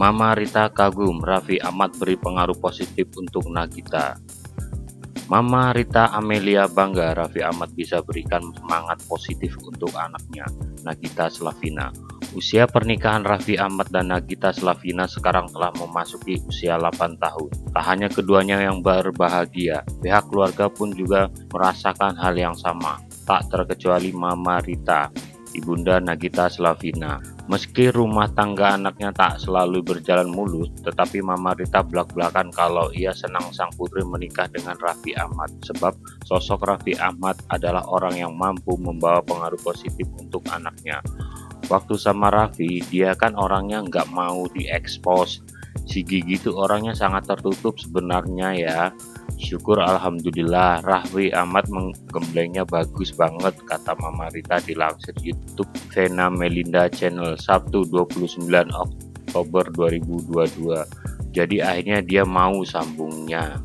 Mama Rita kagum, Raffi Ahmad beri pengaruh positif untuk Nagita. Mama Rita Amelia bangga Raffi Ahmad bisa berikan semangat positif untuk anaknya, Nagita Slavina. Usia pernikahan Raffi Ahmad dan Nagita Slavina sekarang telah memasuki usia 8 tahun. Tak hanya keduanya yang berbahagia, pihak keluarga pun juga merasakan hal yang sama. Tak terkecuali Mama Rita, Ibunda Nagita Slavina. Meski rumah tangga anaknya tak selalu berjalan mulus, tetapi Mama Rita belak-belakan kalau ia senang sang putri menikah dengan Raffi Ahmad. Sebab sosok Raffi Ahmad adalah orang yang mampu membawa pengaruh positif untuk anaknya. Waktu sama Raffi, dia kan orangnya nggak mau diekspos. Si Gigi tuh orangnya sangat tertutup sebenarnya ya. Syukur alhamdulillah Raffi Ahmad menggemblengnya bagus banget, kata Mama Rita dilansir YouTube Vena Melinda Channel Sabtu 29 Oktober 2022. Jadi akhirnya dia mau sambungnya.